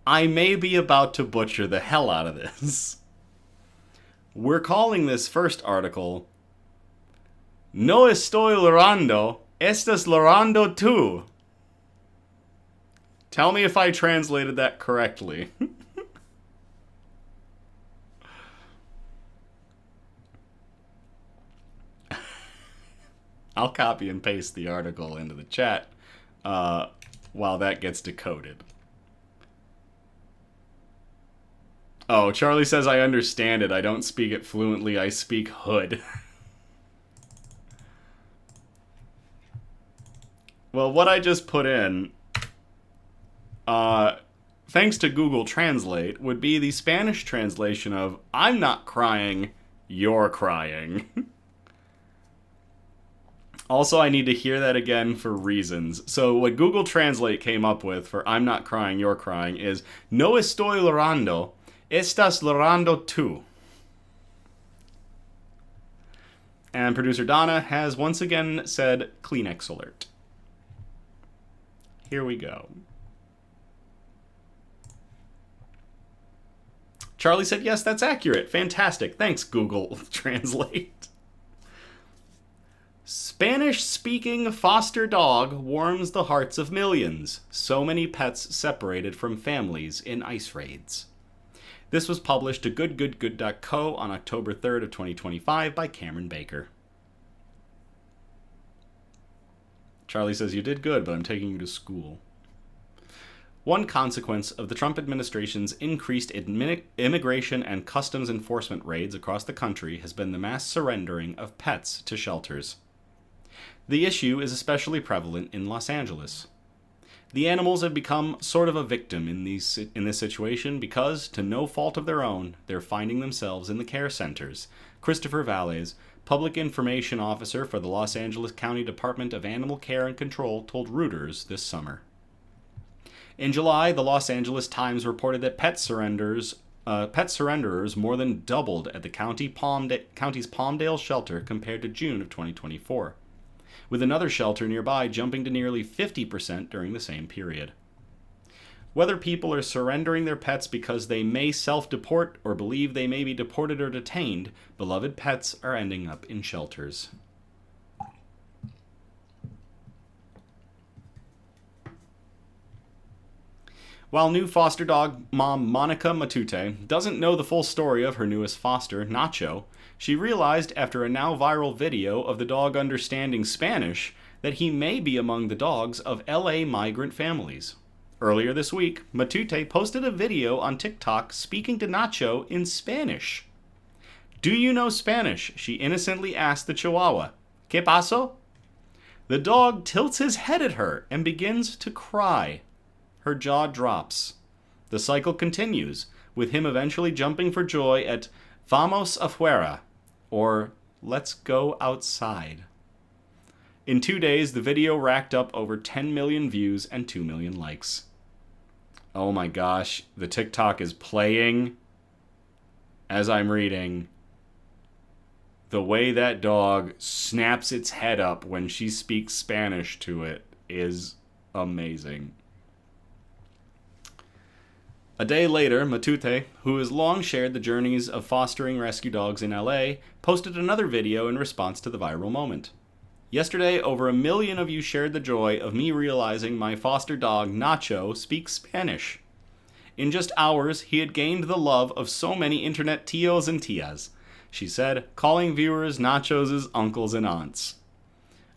I may be about to butcher the hell out of this. We're calling this first article, No estoy llorando, estás llorando tú. Tell me if I translated that correctly. I'll copy and paste the article into the chat while that gets decoded. Oh, Charlie says, I understand it. I don't speak it fluently. I speak hood. Well, what I just put in, thanks to Google Translate, would be the Spanish translation of, I'm not crying, you're crying. Also, I need to hear that again for reasons. So what Google Translate came up with for I'm not crying, you're crying is No estoy llorando, estás llorando tú. And producer Donna has once again said Kleenex alert. Here we go. Charlie said, yes, that's accurate. Fantastic. Thanks, Google Translate. Spanish-speaking foster dog warms the hearts of millions. So many pets separated from families in ice raids. This was published to goodgoodgood.co on October 3rd of 2025 by Cameron Baker. Charlie says, you did good, but I'm taking you to school. One consequence of the Trump administration's increased immigration and customs enforcement raids across the country has been the mass surrendering of pets to shelters. The issue is especially prevalent in Los Angeles. The animals have become sort of a victim in this situation because, to no fault of their own, they're finding themselves in the care centers, Christopher Valles, Public Information Officer for the Los Angeles County Department of Animal Care and Control, told Reuters this summer. In July, the Los Angeles Times reported that pet surrenderers more than doubled at the county's Palmdale shelter compared to June of 2024, with another shelter nearby jumping to nearly 50% during the same period. Whether people are surrendering their pets because they may self-deport or believe they may be deported or detained, beloved pets are ending up in shelters. While new foster dog mom Monica Matute doesn't know the full story of her newest foster, Nacho, she realized after a now viral video of the dog understanding Spanish that he may be among the dogs of LA migrant families. Earlier this week, Matute posted a video on TikTok speaking to Nacho in Spanish. "Do you know Spanish?" she innocently asked the Chihuahua. "¿Qué pasó?" The dog tilts his head at her and begins to cry. Her jaw drops. The cycle continues, with him eventually jumping for joy at "Vamos afuera," or "Let's go outside." In 2 days, the video racked up over 10 million views and 2 million likes. Oh my gosh, the TikTok is playing as I'm reading. The way that dog snaps its head up when she speaks Spanish to it is amazing. A day later, Matute, who has long shared the journeys of fostering rescue dogs in LA, posted another video in response to the viral moment. Yesterday, over 1 million of you shared the joy of me realizing my foster dog, Nacho, speaks Spanish. In just hours, he had gained the love of so many internet tios and tias, she said, calling viewers Nacho's uncles and aunts.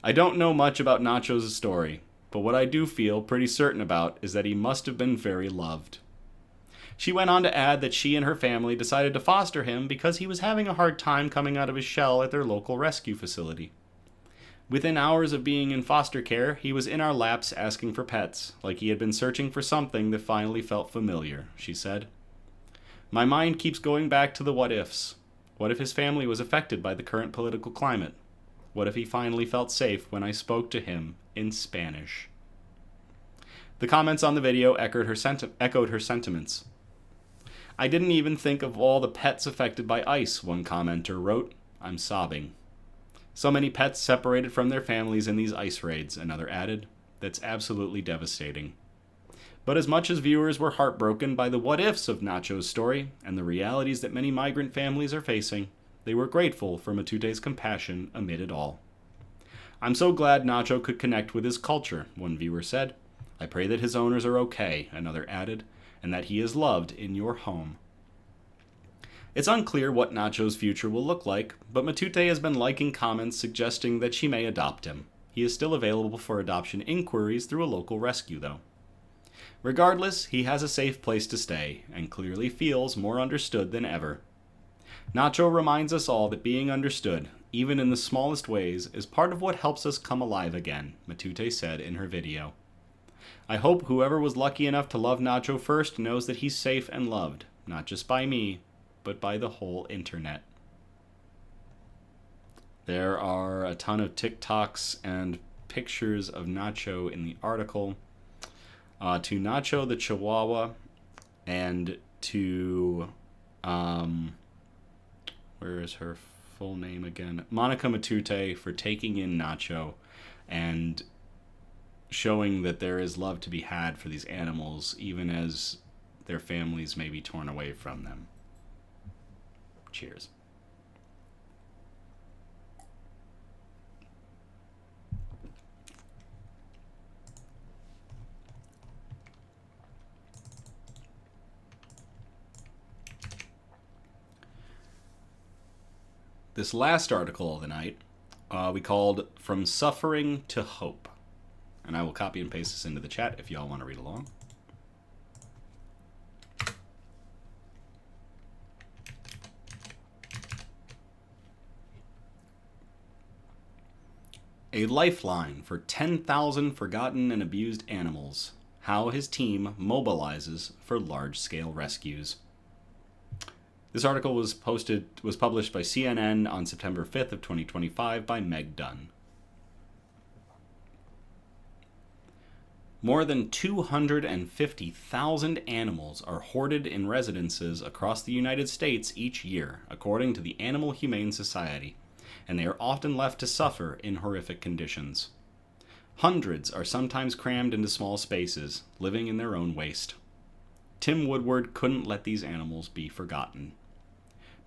I don't know much about Nacho's story, but what I do feel pretty certain about is that he must have been very loved. She went on to add that she and her family decided to foster him because he was having a hard time coming out of his shell at their local rescue facility. Within hours of being in foster care, he was in our laps asking for pets, like he had been searching for something that finally felt familiar, she said. My mind keeps going back to the what-ifs. What if his family was affected by the current political climate? What if he finally felt safe when I spoke to him in Spanish? The comments on the video echoed her sentiments. I didn't even think of all the pets affected by ICE, one commenter wrote. I'm sobbing. So many pets separated from their families in these ICE raids, another added. That's absolutely devastating. But as much as viewers were heartbroken by the what-ifs of Nacho's story and the realities that many migrant families are facing, they were grateful for Matute's compassion amid it all. I'm so glad Nacho could connect with his culture, one viewer said. I pray that his owners are okay, another added, and that he is loved in your home. It's unclear what Nacho's future will look like, but Matute has been liking comments suggesting that she may adopt him. He is still available for adoption inquiries through a local rescue, though. Regardless, he has a safe place to stay, and clearly feels more understood than ever. Nacho reminds us all that being understood, even in the smallest ways, is part of what helps us come alive again, Matute said in her video. I hope whoever was lucky enough to love Nacho first knows that he's safe and loved, not just by me, but by the whole internet. There are a ton of TikToks and pictures of Nacho in the article. To Nacho the Chihuahua and to, where is her full name again? Monica Matute for taking in Nacho and showing that there is love to be had for these animals, even as their families may be torn away from them. Cheers. This last article of the night, we called From Suffering to Hope. And I will copy and paste this into the chat if y'all want to read along. A lifeline for 10,000 forgotten and abused animals. How his team mobilizes for large-scale rescues. This article was published by CNN on September 5th of 2025 by Meg Dunn. More than 250,000 animals are hoarded in residences across the United States each year, according to the Animal Humane Society, and they are often left to suffer in horrific conditions. Hundreds are sometimes crammed into small spaces, living in their own waste. Tim Woodward couldn't let these animals be forgotten.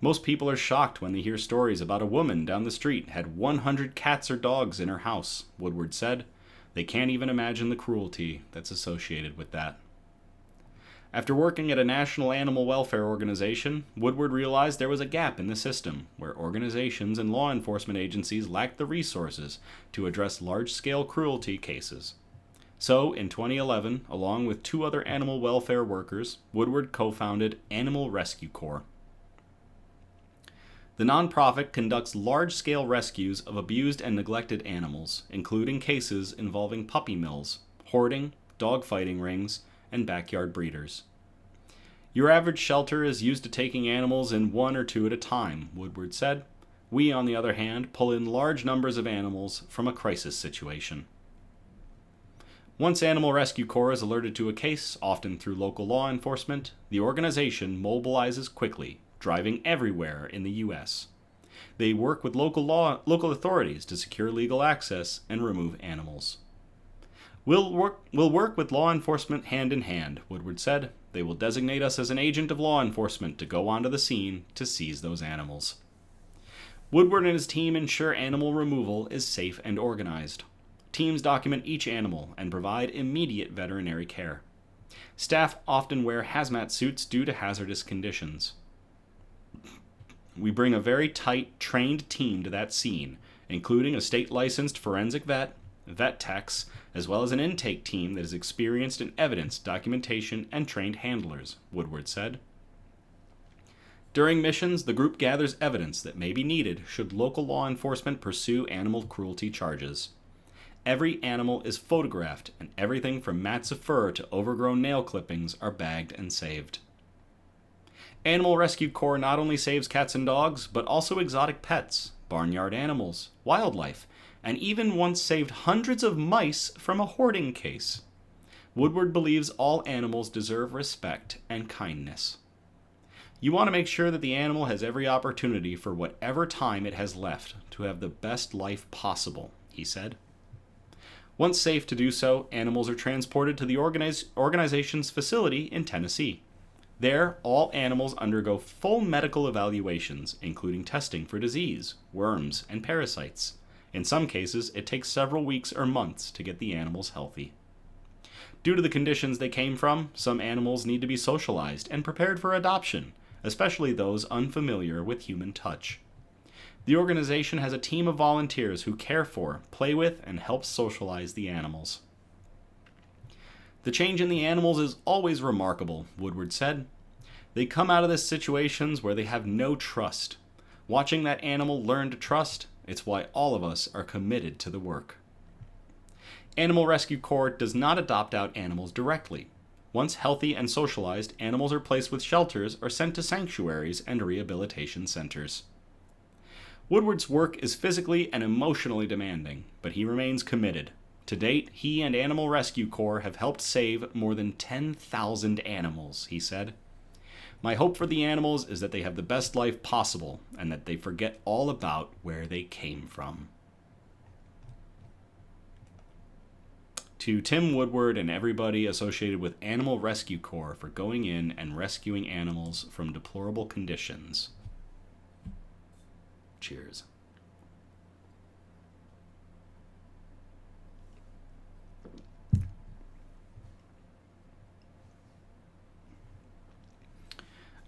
Most people are shocked when they hear stories about a woman down the street had 100 cats or dogs in her house, Woodward said. They can't even imagine the cruelty that's associated with that. After working at a national animal welfare organization, Woodward realized there was a gap in the system where organizations and law enforcement agencies lacked the resources to address large-scale cruelty cases. So, in 2011, along with 2 other animal welfare workers, Woodward co-founded Animal Rescue Corps. The nonprofit conducts large-scale rescues of abused and neglected animals, including cases involving puppy mills, hoarding, dogfighting rings, and backyard breeders. Your average shelter is used to taking animals in 1 or 2 at a time, Woodward said. We, on the other hand, pull in large numbers of animals from a crisis situation. Once Animal Rescue Corps is alerted to a case, often through local law enforcement, the organization mobilizes quickly, driving everywhere in the U.S. They work with local authorities to secure legal access and remove animals. We'll work with law enforcement hand in hand, Woodward said. They will designate us as an agent of law enforcement to go onto the scene to seize those animals. Woodward and his team ensure animal removal is safe and organized. Teams document each animal and provide immediate veterinary care. Staff often wear hazmat suits due to hazardous conditions. We bring a very tight, trained team to that scene, including a state-licensed forensic vet techs, as well as an intake team that is experienced in evidence, documentation, and trained handlers, Woodward said. During missions, the group gathers evidence that may be needed should local law enforcement pursue animal cruelty charges. Every animal is photographed, and everything from mats of fur to overgrown nail clippings are bagged and saved. Animal Rescue Corps not only saves cats and dogs, but also exotic pets, barnyard animals, wildlife, and even once saved hundreds of mice from a hoarding case. Woodward believes all animals deserve respect and kindness. You want to make sure that the animal has every opportunity for whatever time it has left to have the best life possible, he said. Once safe to do so, animals are transported to the organization's facility in Tennessee. There, all animals undergo full medical evaluations, including testing for disease, worms, and parasites. In some cases, it takes several weeks or months to get the animals healthy. Due to the conditions they came from, some animals need to be socialized and prepared for adoption, especially those unfamiliar with human touch. The organization has a team of volunteers who care for, play with, and help socialize the animals. The change in the animals is always remarkable, Woodward said. They come out of the situations where they have no trust. Watching that animal learn to trust, it's why all of us are committed to the work. Animal Rescue Corps does not adopt out animals directly. Once healthy and socialized, animals are placed with shelters or sent to sanctuaries and rehabilitation centers. Woodward's work is physically and emotionally demanding, but he remains committed. To date, he and Animal Rescue Corps have helped save more than 10,000 animals, he said. My hope for the animals is that they have the best life possible and that they forget all about where they came from. To Tim Woodward and everybody associated with Animal Rescue Corps for going in and rescuing animals from deplorable conditions. Cheers.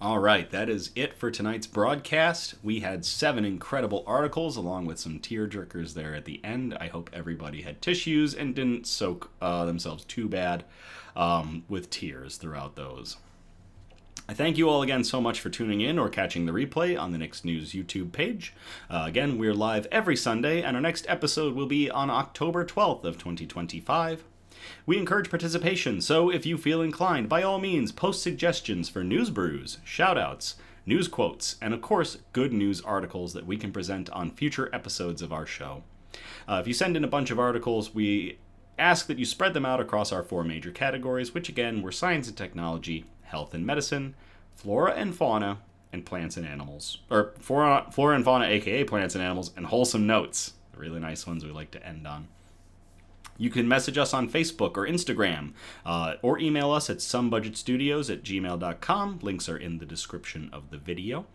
All right, that is it for tonight's broadcast. We had 7 incredible articles along with some tearjerkers there at the end. I hope everybody had tissues and didn't soak themselves too bad with tears throughout those. I thank you all again so much for tuning in or catching the replay on the Nick's News YouTube page. Again, we're live every Sunday, and our next episode will be on October 12th of 2025. We encourage participation, so if you feel inclined, by all means, post suggestions for news brews, shoutouts, news quotes, and of course, good news articles that we can present on future episodes of our show. If you send in a bunch of articles, we ask that you spread them out across our 4 major categories, which again were science and technology, health and medicine, flora and fauna, and plants and animals. Or flora and fauna, aka plants and animals, and wholesome notes. The really nice ones we like to end on. You can message us on Facebook or Instagram, or email us at somebudgetstudios@gmail.com. Links are in the description of the video.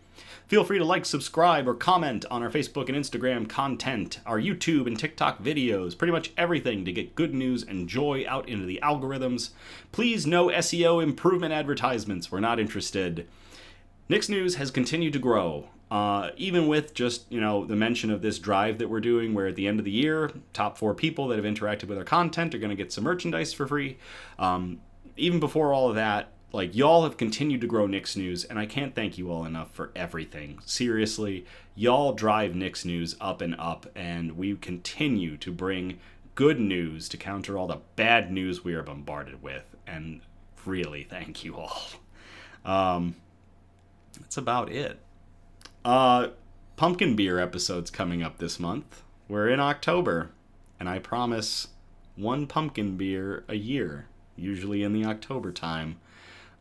Feel free to like, subscribe, or comment on our Facebook and Instagram content, our YouTube and TikTok videos, pretty much everything to get good news and joy out into the algorithms. Please, no SEO improvement advertisements. We're not interested. Nick's News has continued to grow, even with just, the mention of this drive that we're doing, where at the end of the year, top 4 people that have interacted with our content are going to get some merchandise for free. Even before all of that, y'all have continued to grow Nick's News, and I can't thank you all enough for everything. Seriously, y'all drive Nick's News up and up, and we continue to bring good news to counter all the bad news we are bombarded with, and really, thank you all. That's about it. Pumpkin beer episode's coming up this month. We're in October, and I promise 1 pumpkin beer a year, usually in the October time.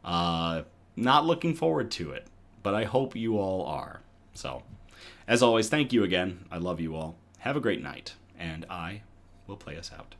Not looking forward to it, but I hope you all are. So, as always, thank you again. I love you all. Have a great night, and I will play us out.